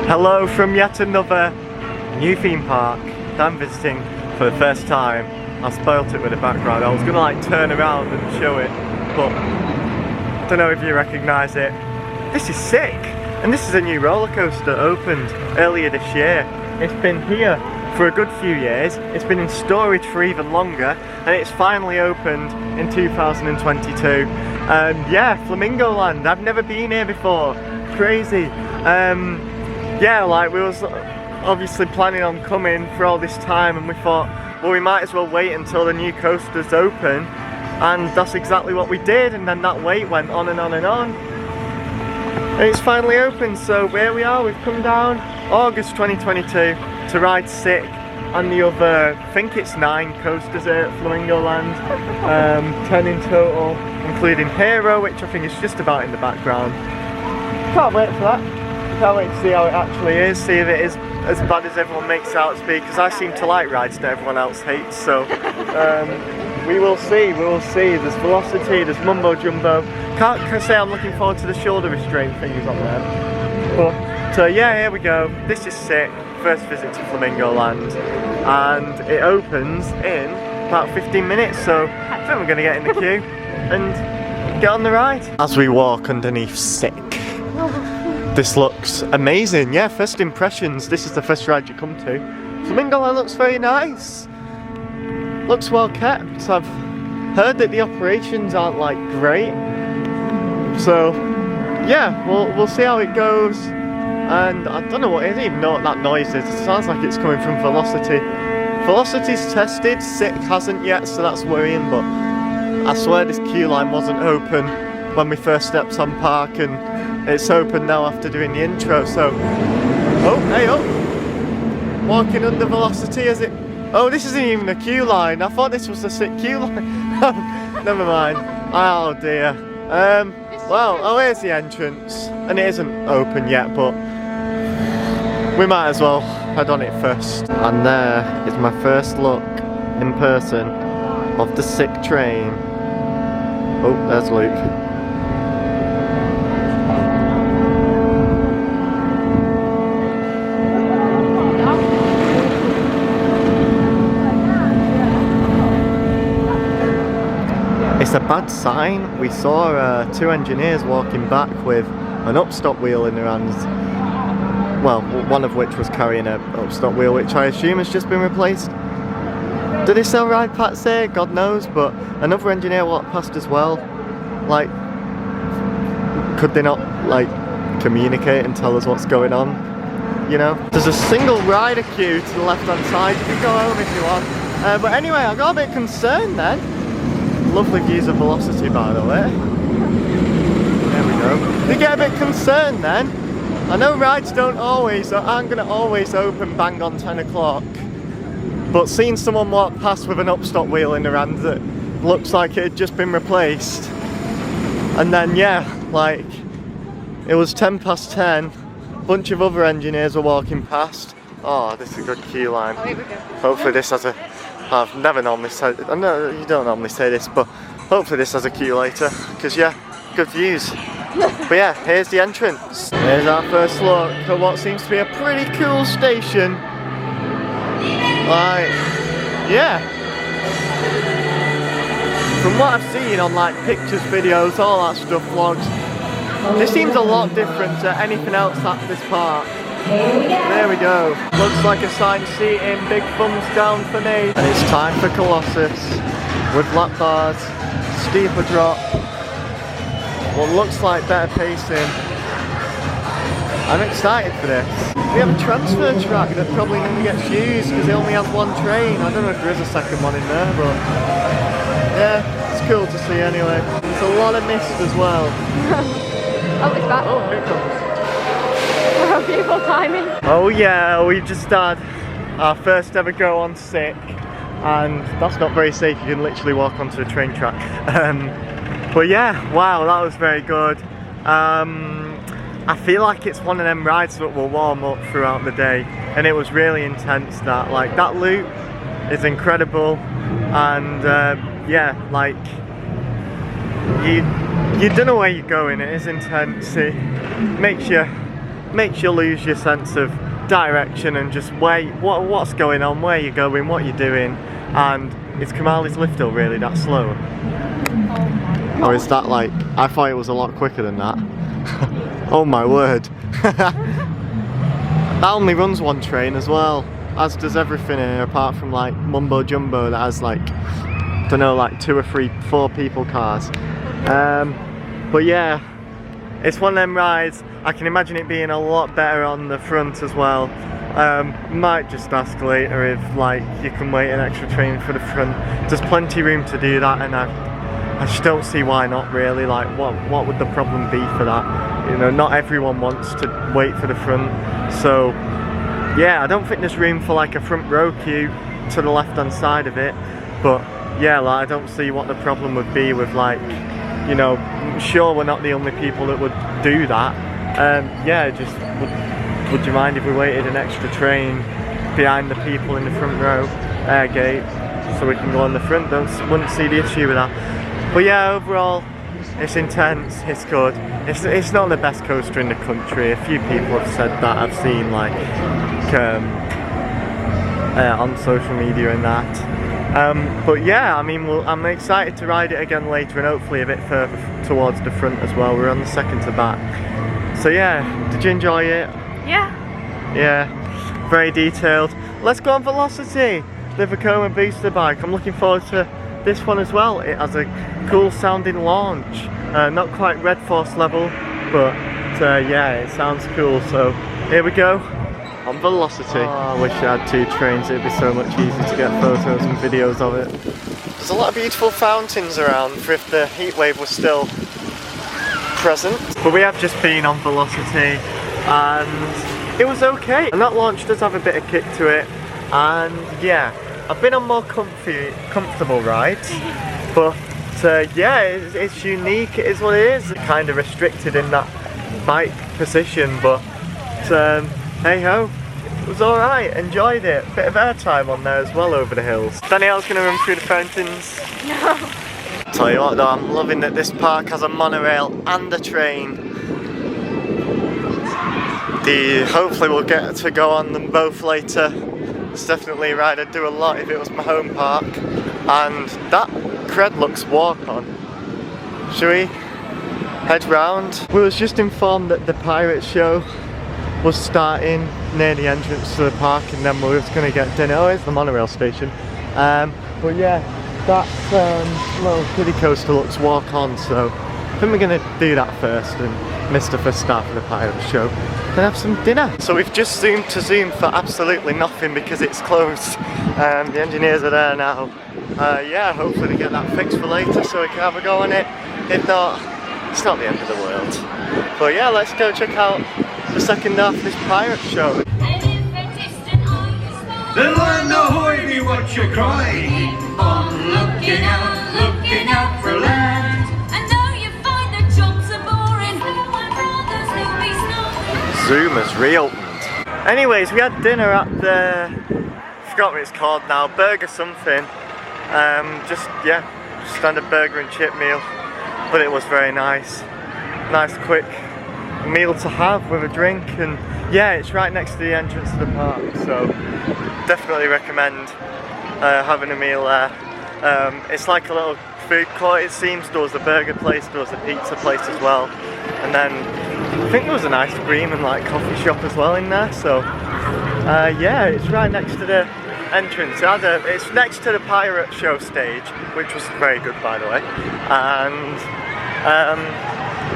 Hello from yet another new theme park that I'm visiting for the first time. I spoilt it with the background. I was gonna like turn around and show it, but I don't know if you recognise it. This is sick! And this is a new roller coaster opened earlier this year. It's been here for a good few years. It's been in storage for even longer, and it's finally opened in 2022. Yeah, Flamingo Land. I've never been here before. Crazy. Yeah, like we was obviously planning on coming for all this time, and we thought, well, we might as well wait until the new coaster's open, and that's exactly what we did. And then that wait went on and on and on, and it's finally open. So here we are. We've come down August 2022 to ride Sick and the other, I think it's 9 coasters here at Flamingo Land, 10 in total, including Hero, which I think is just about in the background. Can't wait for that. Can't wait to see how it actually is, see if it is as bad as everyone makes it out to be, because I seem to like rides that everyone else hates, so we will see, There's Velocity, there's Mumbo Jumbo. Can't say I'm looking forward to the shoulder restraint things on there. But yeah, here we go. This is Sick, first visit to Flamingo Land, and it opens in about 15 minutes, so I think we're going to get in the queue and get on the ride. As we walk underneath Sick, this looks amazing. Yeah, first impressions, this is the first ride you come to. Flamingo Land looks very nice. Looks well kept. I've heard that the operations aren't like great. So yeah, we'll see how it goes. And I don't know what, I don't even know what that noise is. It sounds like it's coming from Velocity. Velocity's tested, Sick hasn't yet, so that's worrying, but I swear this queue line wasn't open when we first stepped on park, and it's open now after doing the intro, so... Oh, hey up! Walking under Velocity, is it? Oh, this isn't even a queue line. I thought this was a Sick queue line. Never mind. Oh dear. Well, oh, here's the entrance. And it isn't open yet, but we might as well head on it first. And there is my first look in person of the Sick train. Oh, there's Luke. It's a bad sign. We saw 2 engineers walking back with an upstop wheel in their hands. Well, one of which was carrying an upstop wheel, which I assume has just been replaced. Do they sell ride packs here? God knows, but another engineer walked past as well. Like, could they not, like, communicate and tell us what's going on? You know? There's a single rider queue to the left-hand side. You can go home if you want. But anyway, I got a bit concerned then. Lovely views of Velocity, by the way. There we go. You get a bit concerned then. I know rides aren't going to always open bang on 10 o'clock. But seeing someone walk past with an upstop wheel in their hand that looks like it had just been replaced. And then, yeah, like, it was 10 past 10. A bunch of other engineers were walking past. Oh, this is a good queue line. Oh, here we go. Hopefully this has a... I've never normally said, I know you don't normally say this, but hopefully this has a queue later, because yeah, good views. But yeah, here's the entrance. Here's our first look at what seems to be a pretty cool station. Like, yeah. From what I've seen on like pictures, videos, all that stuff, vlogs, this seems a lot different to anything else at this park. There we go. Looks like assigned seating, big thumbs down for me. And it's time for Colossus with lap bars, steeper drop, what looks like better pacing. I'm excited for this. We have a transfer track that probably never gets used because it only has 1 train. I don't know if there is a second one in there, but yeah, it's cool to see anyway. There's a lot of mist as well. Oh, it's back. Oh, here it comes. Beautiful timing. Oh yeah, we just had our first ever go on Sick, and that's not very safe. You can literally walk onto the train track. But yeah, wow, that was very good. I feel like it's one of them rides that will warm up throughout the day, and it was really intense. That loop is incredible, and yeah, like you don't know where you're going. It is intense. It makes you makes you lose your sense of direction and just what's going on, where you're going, what you're doing. And is Kumali's lift hill really that slow? Or is that like, I thought it was a lot quicker than that. Oh my word. That only runs one train as well, as does everything here apart from like Mumbo Jumbo that has like, I don't know, like 2 or 3, 4 people cars. But yeah, it's one of them rides. I can imagine it being a lot better on the front as well. Might just ask later if like you can wait an extra train for the front. There's plenty of room to do that, and I just don't see why not really. Like what would the problem be for that? You know, not everyone wants to wait for the front. So yeah, I don't think there's room for like a front row queue to the left hand side of it. But yeah, like I don't see what the problem would be with like, you know, sure we're not the only people that would do that. Yeah, just would you mind if we waited an extra train behind the people in the front row air gate so we can go on the front? Wouldn't see the issue with that. But yeah, overall it's intense, it's good. It's not the best coaster in the country. A few people have said that, I've seen like on social media and that. But yeah, I mean, I'm excited to ride it again later and hopefully a bit further towards the front as well. We're on the second to back. So yeah, did you enjoy it? Yeah. Yeah, very detailed. Let's go on Velocity, the Vekoma booster bike. I'm looking forward to this one as well. It has a cool sounding launch. Not quite Red Force level, but yeah, it sounds cool. So here we go on Velocity. Oh, I wish I had 2 trains. It'd be so much easier to get photos and videos of it. There's a lot of beautiful fountains around for if the heat wave was still present. But we have just been on Velocity and it was okay. And that launch does have a bit of kick to it. And yeah, I've been on more comfortable rides. But yeah, it's unique, it is what it is. Kind of restricted in that bike position, but hey ho, it was alright, enjoyed it. Bit of airtime on there as well over the hills. Danielle's gonna run through the fountains. No. Tell you what though, I'm loving that this park has a monorail and a train. Hopefully we'll get to go on them both later. It's definitely a ride I'd do a lot if it was my home park. And that cred looks walk on. Shall we head round? We was just informed that the pirate show was starting near the entrance to the park, and then we was going to get dinner. Oh, it's the monorail station. But yeah, that little kiddie coaster looks walk on, so I think we're going to do that first and miss the first start of the pirate show. Then have some dinner. So we've just zoomed to Zooom for absolutely nothing because it's closed. The engineers are there now. Yeah, hopefully they get that fixed for later so we can have a go on it. If not, it's not the end of the world. But yeah, let's go check out the second half of this pirate show. Then learn ahoy me what you're crying. Keep on looking out for land. I know you find the jobs are boring. My brothers will be snowing. Zooom has reopened. Anyways, we had dinner at the, I forgot what it's called now, burger something. Yeah, standard burger and chip meal, but it was very nice. Nice quick meal to have with a drink, and yeah, it's right next to the entrance to the park, so definitely recommend having a meal there. It's like a little food court, it seems. There was a burger place, there was a pizza place as well, and then I think there was an ice cream and like coffee shop as well in there. So yeah, it's right next to the entrance. It's next to the pirate show stage, which was very good by the way, and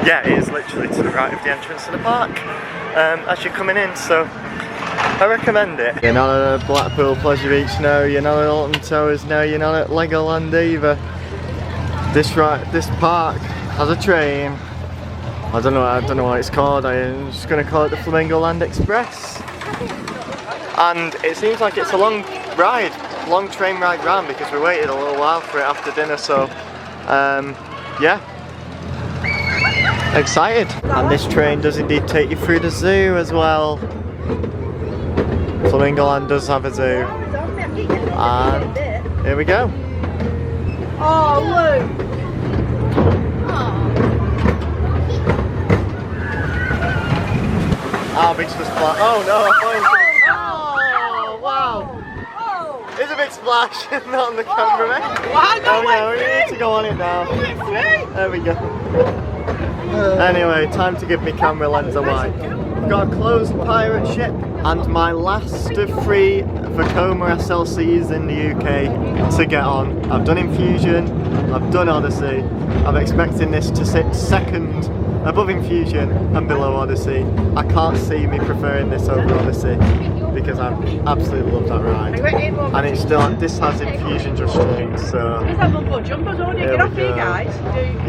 yeah, it is literally to the right of the entrance to the park as you're coming in, so I recommend it. You're not at Blackpool Pleasure Beach now, you're not at Alton Towers now, you're not at Legoland either. This park has a train. I don't know what it's called. I'm just gonna call it the Flamingo Land Express. And it seems like it's a long train ride round because we waited a little while for it after dinner, so yeah, excited. And this train does indeed take you through the zoo as well. Flamingo Land does have a zoo, and here we go. Oh, look. How big's the splash? Oh no, I thought it was... Oh, wow. Oh. It's a big splash, not on the camera, mate. Why not? Oh no, we need to go on it now. There we go. Anyway, time to give me camera lens a wipe. I've got a closed pirate ship and my last of 3 Vekoma SLCs in the UK to get on. I've done Infusion, I've done Odyssey. I'm expecting this to sit second above Infusion and below Odyssey. I can't see me preferring this over Odyssey because I absolutely love that ride. And it's still, this has Infusion just straight, so... There's that Mumbo Jumbo, don't you? Get off here, guys. Do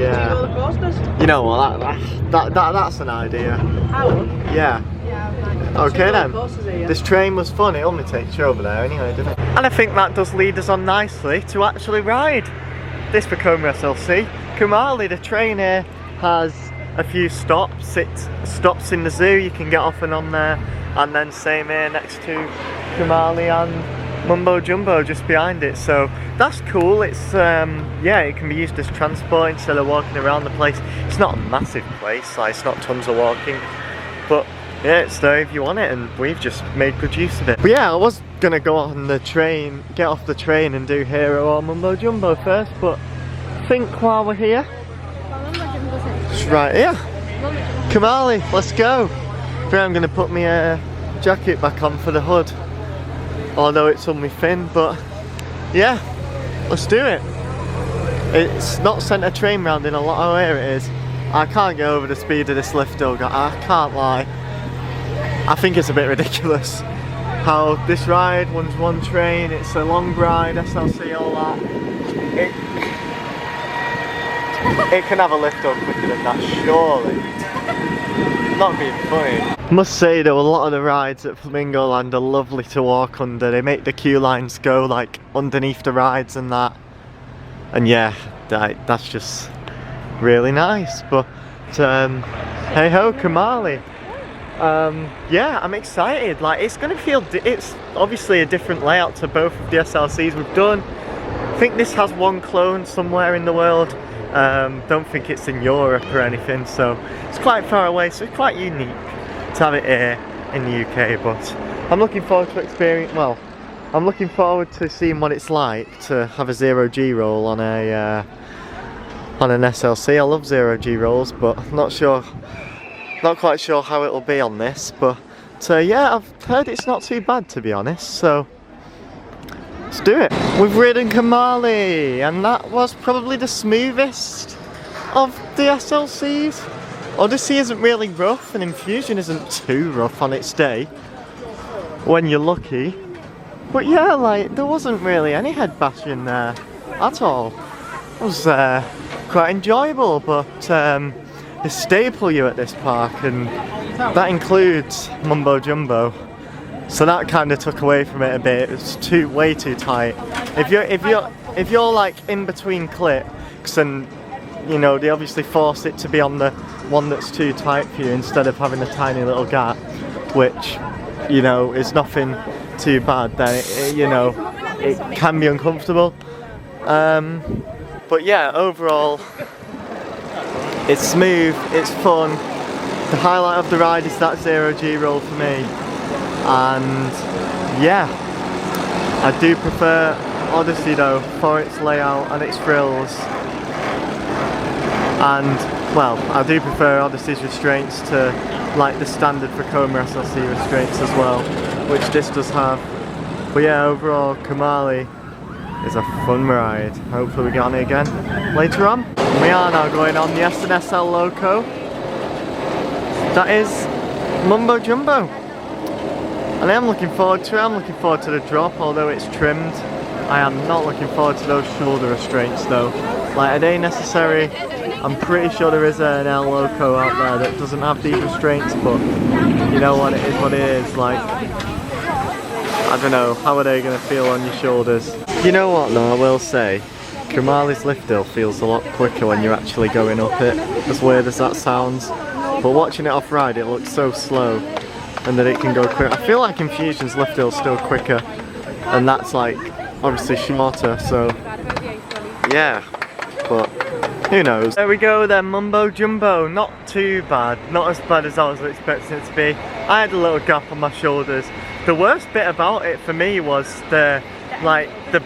Rollercoasters. You know what, that's an idea. I would. Yeah. Okay then, this train was fun, it only takes you over there anyway, didn't it? And I think that does lead us on nicely to actually ride this Vekoma SLC. Kumali, the train here, has a few stops. It stops in the zoo, you can get off and on there, and then same here next to Kumali and Mumbo Jumbo just behind it, so that's cool. It's yeah, it can be used as transport instead of walking around the place. It's not a massive place, like it's not tons of walking, but yeah, it's there if you want it, and we've just made good use of it. But yeah, I was gonna go on the train, get off the train and do Hero or Mumbo Jumbo first, but I think while we're here, it's right here. Kumali, let's go. I'm gonna put my jacket back on for the hood, although it's on my fin, but yeah, let's do it. It's not sent a train round in a lot of where it is. I can't go over the speed of this lift though, I can't lie. I think it's a bit ridiculous how this ride, one's one train, it's a long ride, SLC, all that. It can have a lift up quicker than that, surely. Not being funny. Must say though, a lot of the rides at Flamingo Land are lovely to walk under. They make the queue lines go like underneath the rides and that. And yeah, that's just really nice. But hey ho, Kumali. Yeah, I'm excited. Like, it's gonna feel, it's obviously a different layout to both of the SLCs we've done. I think this has one clone somewhere in the world. Don't think it's in Europe or anything, so it's quite far away, so it's quite unique to have it here in the UK. But I'm looking forward to I'm looking forward to seeing what it's like to have a 0G roll on an SLC. I love 0G rolls, but not quite sure how it'll be on this. But yeah, I've heard it's not too bad, to be honest, so let's do it. We've ridden Kumali, and that was probably the smoothest of the SLCs. Odyssey isn't really rough, and Infusion isn't too rough on its day, when you're lucky. But yeah, like, there wasn't really any head bashing there at all. It was quite enjoyable, but they staple you at this park, and that includes Mumbo Jumbo. So that kind of took away from it a bit. It's way too tight. If you're like in between clicks, and you know they obviously force it to be on the one that's too tight for you instead of having a tiny little gap, which you know is nothing too bad, then it can be uncomfortable. But yeah, overall it's smooth, it's fun. The highlight of the ride is that 0G roll for me. And yeah, I do prefer Odyssey though, for its layout and its frills. And well, I do prefer Odyssey's restraints to like the standard Vekoma SLC restraints as well, which this does have. But yeah, overall Kumali is a fun ride. Hopefully we get on it again later on. We are now going on the SNSL Loco. That is Mumbo Jumbo. And I am looking forward to it. I'm looking forward to the drop, although it's trimmed. I am not looking forward to those shoulder restraints though. Like, are they necessary? I'm pretty sure there is an L Loco out there that doesn't have these restraints, but you know what, it is what it is. Like, I don't know, how are they going to feel on your shoulders? You know what though, I will say, Kumali's lift hill feels a lot quicker when you're actually going up it, as weird as that sounds. But watching it off ride, it looks so slow, and that it can go quick. I feel like Infusion's lift hill's still quicker, and that's like obviously shorter, so yeah, but who knows. There we go then, Mumbo Jumbo. Not too bad, not as bad as I was expecting it to be. I had a little gap on my shoulders. The worst bit about it for me was the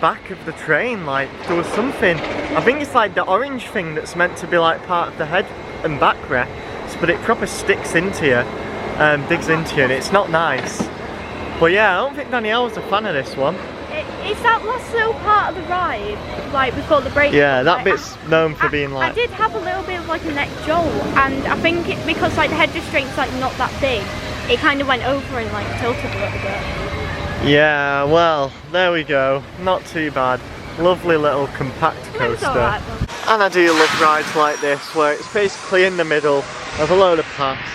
back of the train. Like, there was something, I think it's like the orange thing that's meant to be like part of the head and backrest, but it proper sticks into you, digs into you, and it's not nice. But yeah, I don't think Danielle was a fan of this one. Is that last little part of the ride, like before the break? Yeah, that bit's known for being like... I did have a little bit of like a neck jolt, and I think because like the head restraint's like not that big, it kind of went over and like tilted a little bit. Yeah, well, there we go. Not too bad. Lovely little compact coaster. Right, and I do love rides like this, where it's basically in the middle of a load of paths,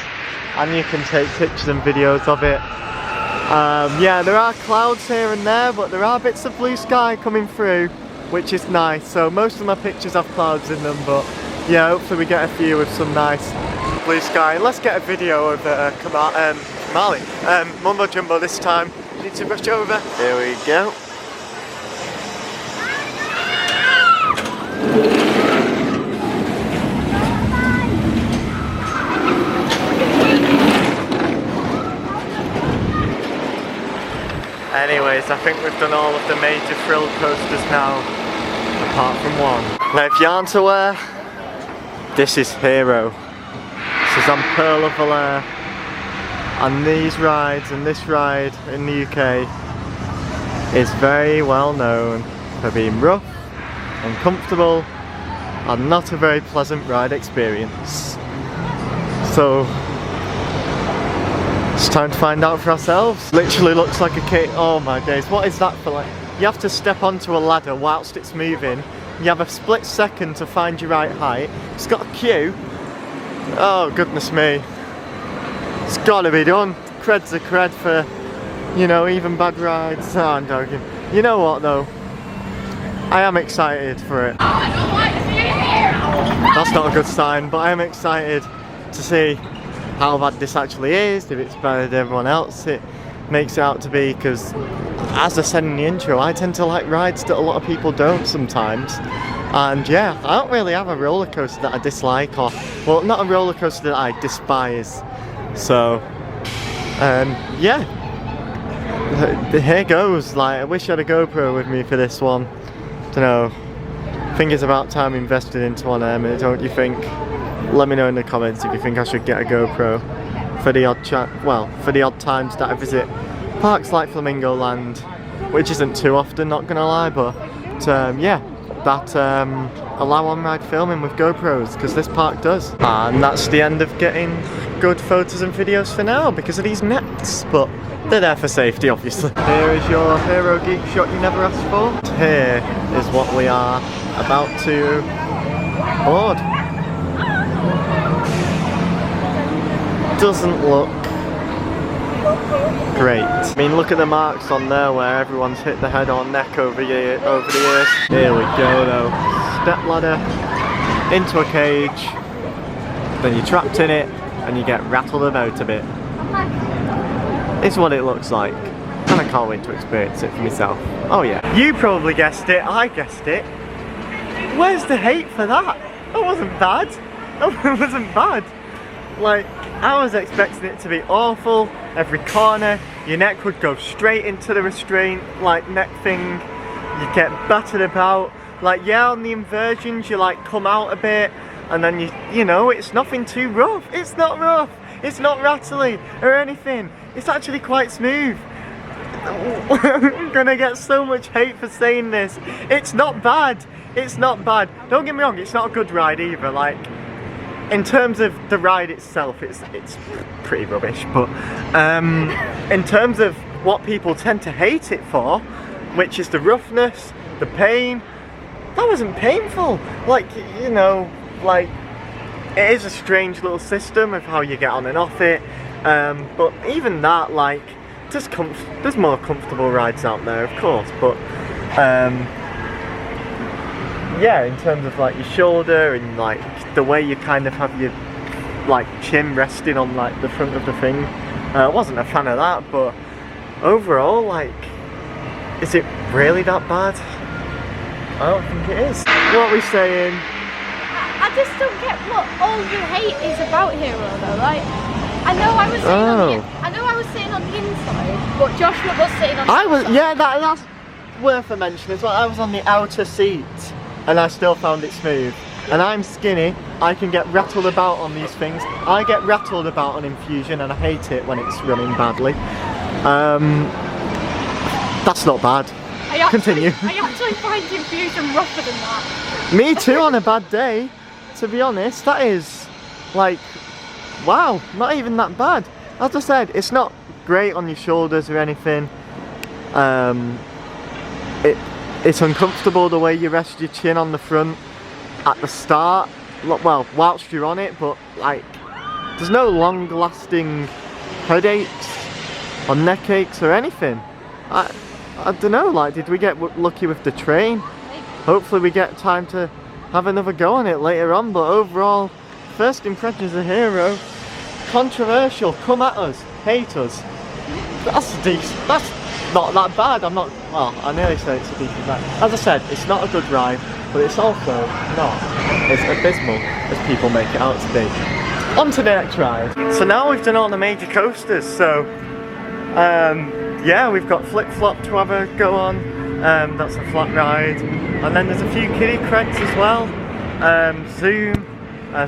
and you can take pictures and videos of it. Yeah, there are clouds here and there, but there are bits of blue sky coming through, which is nice. So most of my pictures have clouds in them, but yeah, hopefully we get a few with some nice blue sky. Let's get a video of Kumali, Mumbo Jumbo this time. Need to brush over. Here we go. Anyways, I think we've done all of the major thrill coasters now, apart from one. Now if you aren't aware, this is Hero. This is on Pearl of Valere, and these rides and this ride in the UK is very well known for being rough, uncomfortable, and not a very pleasant ride experience. So it's time to find out for ourselves. Literally looks like a cake. Oh my days, what is that for? Like, you have to step onto a ladder whilst it's moving. You have a split second to find your right height. It's got a queue. Oh goodness me. It's gotta be done. Cred's a cred for, you know, even bad rides. Oh, I'm joking. You know what though? I am excited for it. That's not a good sign, but I am excited to see how bad this actually is, if it's better than everyone else it makes it out to be, because as I said in the intro, I tend to like rides that a lot of people don't sometimes. And yeah, I don't really have a roller coaster that I dislike, or, well, not a roller coaster that I despise. So, yeah, here goes. Like, I wish I had a GoPro with me for this one. Don't know. I think it's about time invested into one, don't you think? Let me know in the comments if you think I should get a GoPro for the odd for the odd times that I visit parks like Flamingo Land, which isn't too often, not gonna lie, but yeah, that allow on-ride filming with GoPros, because this park does. And that's the end of getting good photos and videos for now because of these nets, but they're there for safety, obviously. Here is your Hero Geek shot you never asked for. Here is what we are about to board. Doesn't look great. I mean, look at the marks on there where everyone's hit the head or neck over the years. Here we go though. Step ladder into a cage, then you're trapped in it and you get rattled about a bit. It's what it looks like, and I can't wait to experience it for myself. Oh yeah. You probably guessed it, I guessed it. Where's the hate for that? That wasn't bad. That wasn't bad. Like, I was expecting it to be awful. Every corner, your neck would go straight into the restraint, like neck thing. You get battered about. Like, yeah, on the inversions, you like come out a bit, and then you know, it's nothing too rough. It's not rough. It's not rattly or anything. It's actually quite smooth. I'm gonna get so much hate for saying this. It's not bad. It's not bad. Don't get me wrong, it's not a good ride either. Like, in terms of the ride itself, it's pretty rubbish, but in terms of what people tend to hate it for, which is the roughness, the pain, that wasn't painful. Like, you know, like, it is a strange little system of how you get on and off it, but even that, like, there's more comfortable rides out there, of course, but yeah, in terms of like your shoulder and like the way you kind of have your like chin resting on like the front of the thing, I wasn't a fan of that, but overall, like, is it really that bad? I don't think it is. What are we saying? I just don't get what all the hate is about Hero though. Like, I know I was sitting on Oh. the, I know I was sitting on the inside, but Joshua was sitting on the I was, outside. yeah, that's worth a mention as well. I was on the outer seat and I still found it smooth. And I'm skinny, I can get rattled about on these things. I get rattled about on Infusion and I hate it when it's running badly. That's not bad. Continue. I actually find Infusion rougher than that. Me too on a bad day, to be honest. That is, like, wow, not even that bad. As I said, it's not great on your shoulders or anything. It's uncomfortable the way you rest your chin on the front at the start. Well, whilst you're on it, but like, there's no long-lasting headaches or neck aches or anything. I don't know, like, did we get lucky with the train? Hopefully we get time to have another go on it later on, but overall, first impressions of Hero, controversial, come at us, hate us. That's decent, that's not that bad. I'm not, well, I nearly said it's a decent ride. As I said, it's not a good ride, but it's also not as abysmal as people make it out to be. On to the next ride. So now we've done all the major coasters, so yeah, we've got Flip Flop to have a go on. That's a flat ride, and then there's a few kiddie creds as well. Zoom,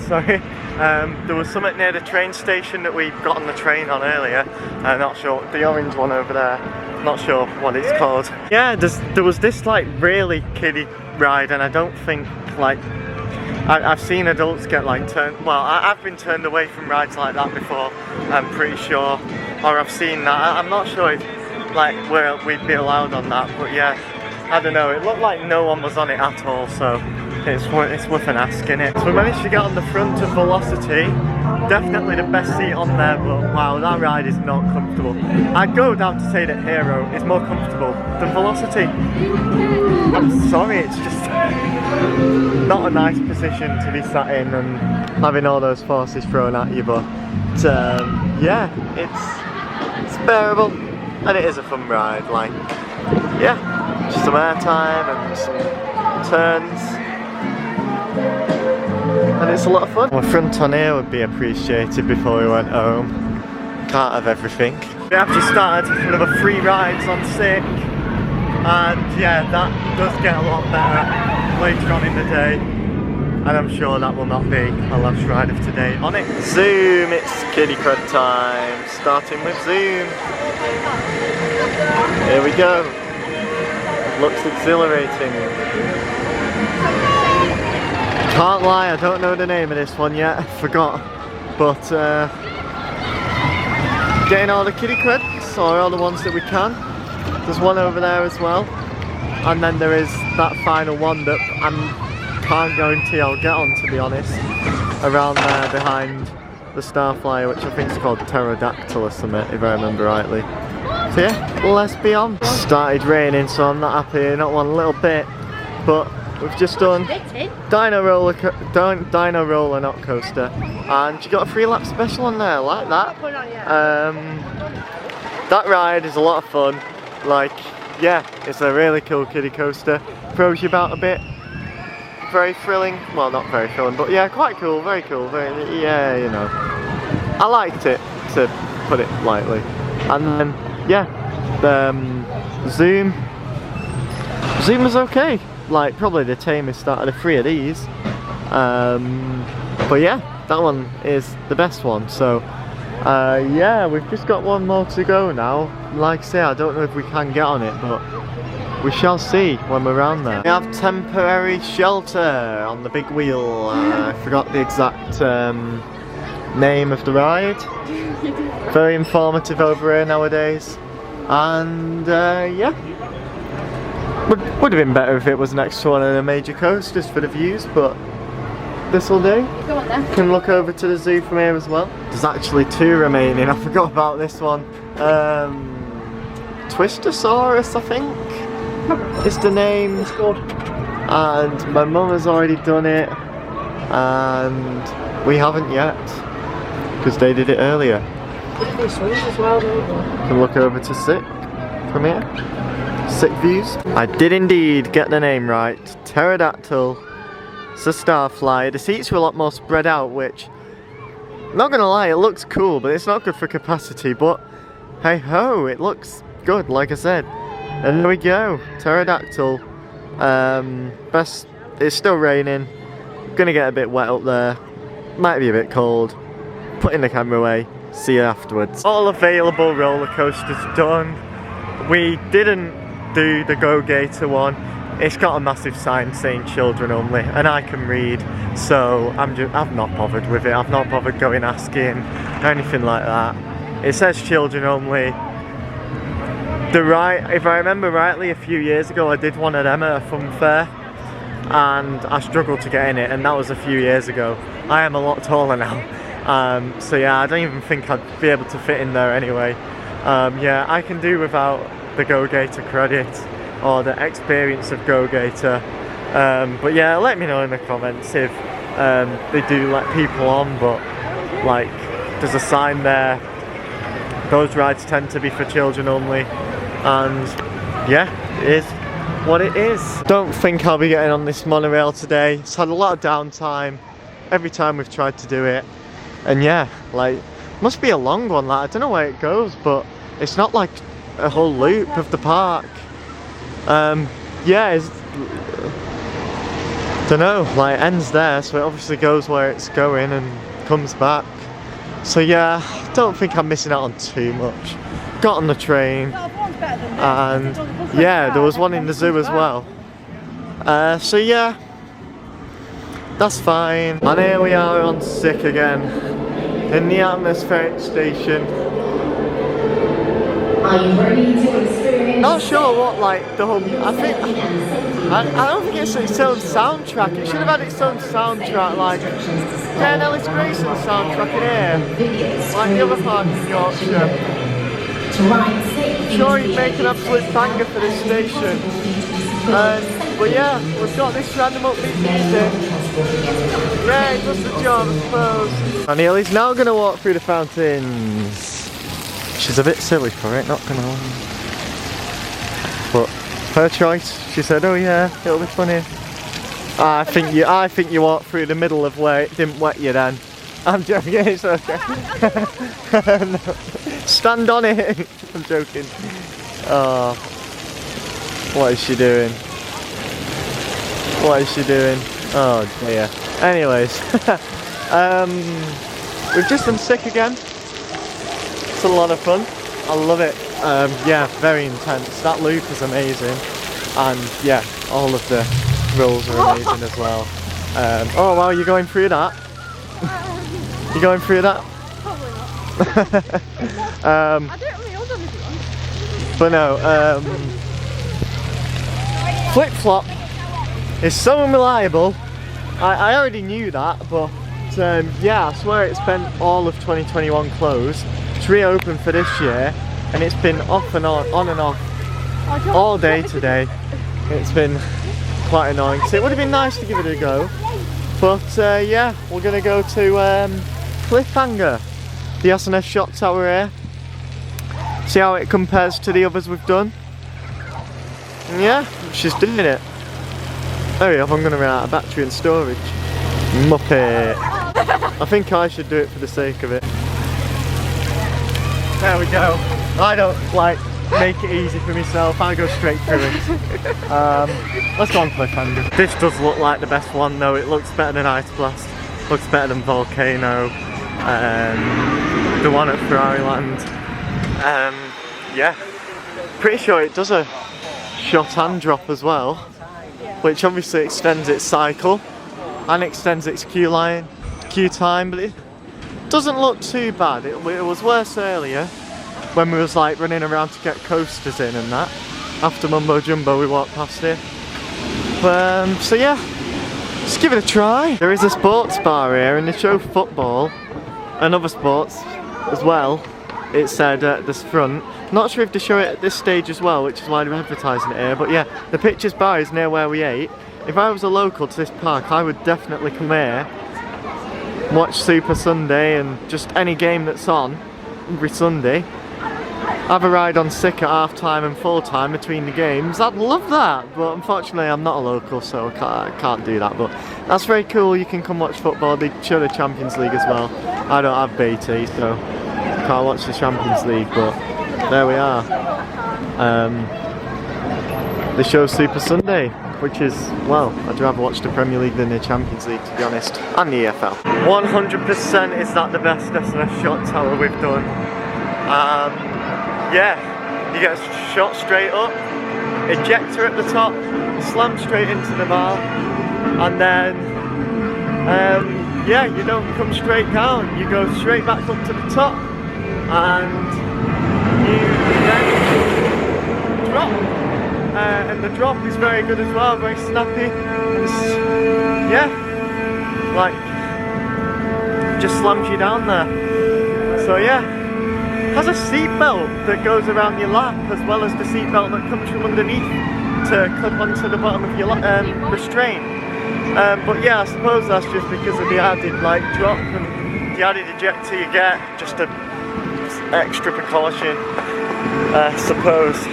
sorry. There was something near the train station that we got on the train on earlier. Not sure, the orange one over there. Not sure what it's called. Yeah, there was this like really kiddie ride, and I don't think like I've seen adults get like turned. Well, I've been turned away from rides like that before. I'm pretty sure, or I've seen that. I'm not sure if like where we'd be allowed on that, but yeah, I don't know. It looked like no one was on it at all, so it's worth an ask, innit? So we managed to get on the front of Velocity. Definitely the best seat on there, but wow, that ride is not comfortable. I'd go down to say that Hero is more comfortable than Velocity. I'm sorry, it's just not a nice position to be sat in and having all those forces thrown at you, but yeah, it's bearable and it is a fun ride. Like, yeah, just some airtime and some turns. And it's a lot of fun. A front on here would be appreciated before we went home. Can't have everything. We have just started another 3 rides on Sick, and yeah, that does get a lot better later on in the day, and I'm sure that will not be our last ride of today on it. Zoom, it's kiddie cred time, starting with Zoom. Here we go. Looks exhilarating. Can't lie, I don't know the name of this one yet, I forgot. But getting all the kiddie creds, or all the ones that we can. There's one over there as well. And then there is that final one that I can't guarantee I'll get on, to be honest. Around there behind the Starflyer, which I think is called Pterodactyl or something, if I remember rightly. So yeah, let's be on. Started raining, so I'm not happy, not one little bit. But we've just done Dino Roller not coaster, and you got a 3-lap special on there, like that. That ride is a lot of fun. Like, yeah, it's a really cool kiddie coaster. Throws you about a bit. Very thrilling. Well, not very thrilling, but yeah, quite cool. Very cool. Very, yeah, you know. I liked it, to put it lightly. And then, yeah, Zoom was okay. Like, probably the tamest out of the 3 of these. But yeah, that one is the best one. So yeah, we've just got one more to go now. Like I say, I don't know if we can get on it, but we shall see when we're around there. We have temporary shelter on the big wheel. I forgot the exact name of the ride. Very informative over here nowadays. And yeah, would have been better if it was next to one of the major coasters for the views, but this will do. Go on then. Can look over to the zoo from here as well. There's actually 2 remaining, I forgot about this one. Twistosaurus, I think, is the name. It's good. And my mum has already done it, and we haven't yet, because they did it earlier. As well, Can look over to Sick from here. Sick views. I did indeed get the name right. Pterodactyl. It's a Starflyer. The seats were a lot more spread out, which not gonna lie, it looks cool, but it's not good for capacity, but hey ho, it looks good, like I said. And there we go, Pterodactyl. It's still raining, gonna get a bit wet up there, might be a bit cold. Putting the camera away, see you afterwards. All available roller coasters done. We didn't do the Go Gator one. It's got a massive sign saying children only, and I can read, so I've not bothered with it. I've not bothered going asking or anything like that. It says children only. If I remember rightly, a few years ago I did one of them at a fun fair, and I struggled to get in it, and that was a few years ago. I am a lot taller now, so yeah, I don't even think I'd be able to fit in there anyway. Yeah, I can do without the Go Gator credit or the experience of Go Gator, but yeah, let me know in the comments if they do let people on, but like there's a sign there, those rides tend to be for children only, and yeah, it is what it is. Don't think I'll be getting on this monorail today. It's had a lot of downtime every time we've tried to do it, and yeah, like must be a long one. Like I don't know where it goes, but it's not like a whole loop of the park. Yeah, it's, don't know, like it ends there, so it obviously goes where it's going and comes back. So yeah, don't think I'm missing out on too much. Got on the train, and yeah, there was one in the zoo as well. So yeah, that's fine. And here we are on Sick again, in the atmospheric station. Are you ready to experience? Not sure what like the whole. I don't think it's its own soundtrack. It should have had its own soundtrack, like Ken Ellis Grayson's soundtrack in here, like the other part in Yorkshire. I'm sure he'd make an absolute banger for this station. But yeah, we've got this random upbeat music. Yeah, it does the job, I suppose. And Neely's now going to walk through the fountains. She's a bit silly for it, not gonna lie. But her choice. She said, "Oh yeah, it'll be funny." I think you walked through the middle of where it didn't wet you. Then I'm joking. It's okay. No. Stand on it. I'm joking. Oh, what is she doing? What is she doing? Oh dear. Anyways, we've just done Sick again. It's a lot of fun. I love it. Yeah, very intense. That loop is amazing, and yeah, all of the rolls are amazing as well. Oh wow, you're going through that? You're going through that? Probably not. I don't really hold on if you want. But no, Flip Flop is so unreliable. I already knew that, but yeah, I swear it spent all of 2021 closed. It's reopened for this year, and it's been off and on and off all day today. It's been quite annoying, so it would have been nice to give it a go. But yeah, we're gonna go to Cliffhanger, the S&S shot tower here. See how it compares to the others we've done. And yeah, she's doing it. Hurry up, I'm gonna run out of battery and storage. Muppet. I think I should do it for the sake of it. There we go. I don't like make it easy for myself. I go straight through it. Let's go on Cliffhanger. This does look like the best one though. It looks better than Ice Blast. Looks better than Volcano. The one at Ferrari Land. Yeah. Pretty sure it does a shot and drop as well, which obviously extends its cycle and extends its queue time, but it doesn't look too bad. It was worse earlier when we was like running around to get coasters in and that. After Mumbo Jumbo we walked past it. So yeah, just give it a try. There is a sports bar here and they show football and other sports as well. It said at this front. Not sure if they show it at this stage as well, which is why they're advertising it here, but yeah, the Pictures Bar is near where we ate. If I was a local to this park, I would definitely come here, watch Super Sunday and just any game that's on every Sunday. have a ride on Sick at half time and full time between the games. I'd love that, but unfortunately I'm not a local, so I can't do that. But that's very cool. You can come watch football. They show the Champions League as well. I don't have BT, so can't watch the Champions League, but there we are. They show Super Sunday, which is, well, I'd rather watch the Premier League than the Champions League, to be honest, and the EFL. 100% is that the best SMS shot tower we've done. Yeah, you get a shot straight up, ejector at the top, slam straight into the bar, and then, yeah, you don't come straight down, you go straight back up to the top, and you then drop. And the drop is very good as well, very snappy. Yeah, like, just slams you down there. So yeah, has a seatbelt that goes around your lap, as well as the seatbelt that comes from underneath to clip onto the bottom of your restraint. But yeah, I suppose that's just because of the added like drop and the added ejector you get, just a extra precaution, I suppose.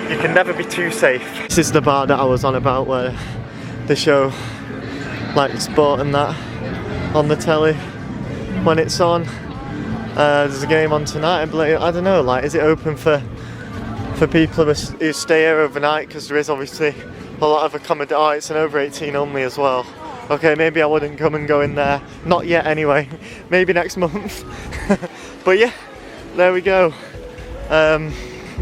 You can never be too safe. This is the bar that I was on about, where they show like sport and that on the telly when it's on. There's a game on tonight, I believe. I don't know, like, is it open for people who stay here overnight? Because there is obviously a lot of accommodation. Oh, it's an over 18 only as well. Okay, maybe I wouldn't come and go in there. Not yet anyway. Maybe next month. But yeah, there we go.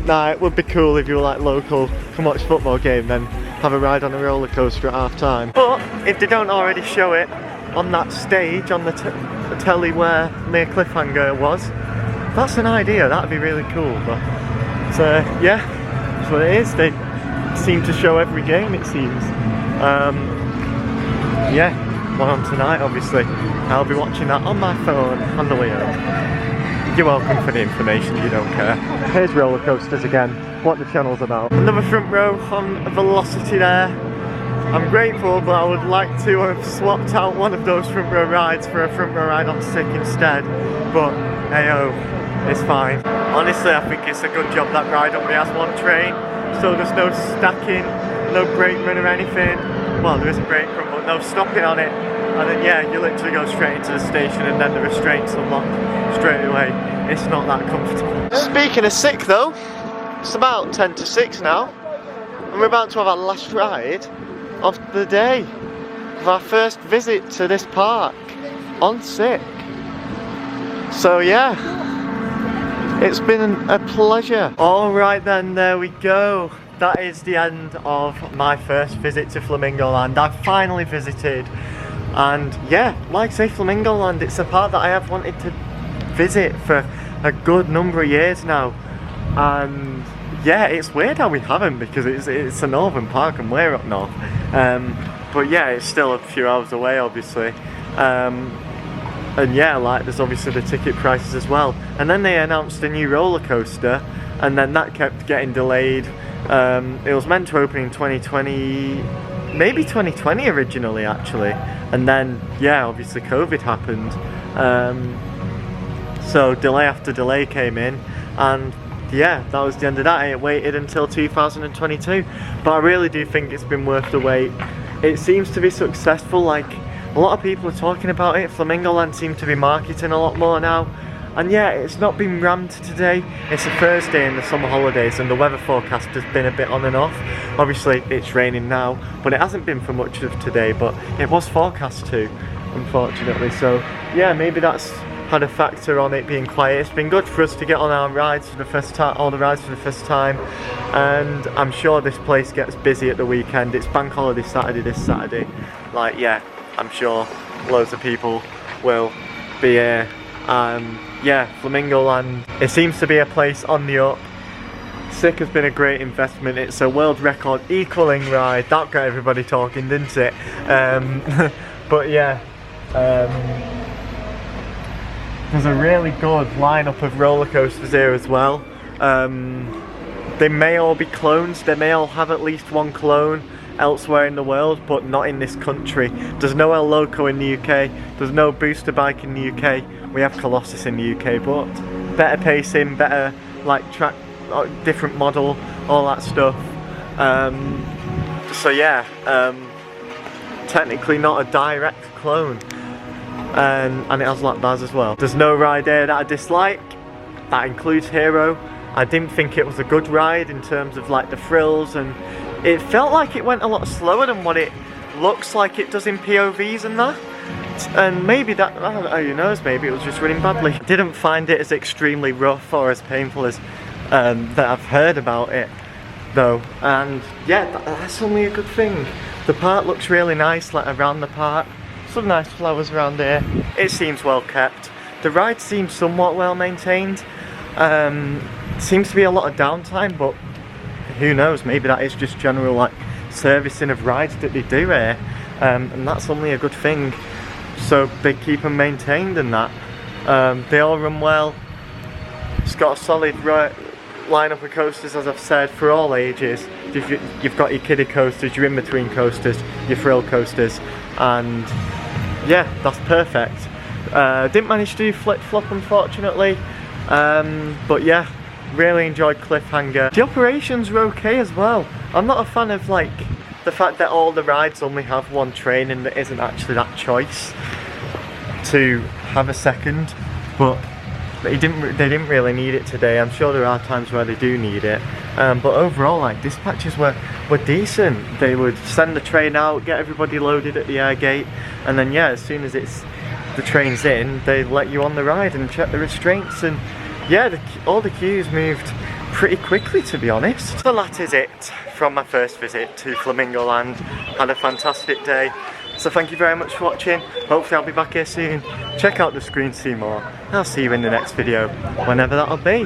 Nah, it would be cool if you were like local, come watch a football game, then have a ride on a roller coaster at half time. But if they don't already show it on that stage on the telly where near Cliffhanger was, that's an idea. That'd be really cool. But yeah, that's what it is. They seem to show every game, it seems. Yeah, one on tonight, obviously. I'll be watching that on my phone on the way home. You're welcome for the information, you don't care. Here's Rollercoasters again, what the channel's about. Another front row on Velocity there. I'm grateful, but I would like to have swapped out one of those front row rides for a front row ride on Sick instead. But hey-oh, it's fine. Honestly, I think it's a good job that ride only has one train, so there's no stacking, no brake run or anything. Well, there is a brake run, but no stopping on it. And then yeah, you literally go straight into the station and then the restraints unlock straight away. It's not that comfortable. Speaking of Sick though, it's about 10 to 6 now, and we're about to have our last ride of the day, of our first visit to this park on Sick. So yeah, it's been a pleasure. Alright then, there we go. That is the end of my first visit to Flamingo Land. I've finally visited. And yeah, like I say, Flamingo Land, it's a park that I have wanted to visit for a good number of years now. And yeah, it's weird how we haven't, because it's a northern park and we're up north. But yeah, it's still a few hours away, obviously. And yeah, like, there's obviously the ticket prices as well. And then they announced a new roller coaster, and then that kept getting delayed. It was meant to open in 2020, maybe 2020 originally actually, and then yeah, obviously COVID happened, so delay after delay came in, and yeah, that was the end of that. It waited until 2022, but I really do think it's been worth the wait. It seems to be successful. Like, a lot of people are talking about it. Flamingo Land seem to be marketing a lot more now. And yeah, it's not been rammed today. It's a Thursday in the summer holidays, and the weather forecast has been a bit on and off. Obviously it's raining now, but it hasn't been for much of today, but it was forecast to, unfortunately. So yeah, maybe that's had a factor on it being quiet. It's been good for us to get on our rides for the first time, all the rides for the first time, and I'm sure this place gets busy at the weekend. It's bank holiday Saturday this Saturday. Like, yeah, I'm sure loads of people will be here. Yeah, Flamingo Land, it seems to be a place on the up. Sick has been a great investment. It's a world record equaling ride. That got everybody talking, didn't it? But yeah, there's a really good lineup of roller coasters here as well. They may all be clones. They may all have at least one clone elsewhere in the world, but not in this country. There's no El Loco in the UK. There's no Booster Bike in the UK. We have Colossus in the UK, but better pacing, better like track different model, all that stuff. So yeah, technically not a direct clone, and it has lap bars as well. There's no ride here that I dislike. That includes Hero. I didn't think it was a good ride in terms of like the thrills, and it felt like it went a lot slower than what it looks like it does in POVs and that. And maybe that, I don't know, who knows, maybe it was just running badly. I didn't find it as extremely rough or as painful as that I've heard about it though, and yeah, that's only a good thing. The park looks really nice, like around the park. Some nice flowers around here. It seems well kept. The ride seems somewhat well maintained. Seems to be a lot of downtime, but who knows, maybe that is just general like servicing of rides that they do here, and that's only a good thing. So they keep them maintained and that. They all run well. It's got a solid lineup of coasters, as I've said, for all ages. You've got your kiddie coasters, your in-between coasters, your thrill coasters, and yeah, that's perfect. Didn't manage to do flip-flop unfortunately, but yeah, really enjoyed Cliffhanger. The operations were okay as well. I'm not a fan of like the fact that all the rides only have one train and there isn't actually that choice to have a second, but they didn't really need it today. I'm sure there are times where they do need it, but overall, like, dispatches were decent. They would send the train out, get everybody loaded at the air gate, and then yeah, as soon as the train's in, they let you on the ride and check the restraints, and yeah, all the queues moved pretty quickly, to be honest. So that is it from my first visit to Flamingo Land. Had a fantastic day. So thank you very much for watching. Hopefully I'll be back here soon. Check out the screen to see more. I'll see you in the next video, whenever that'll be.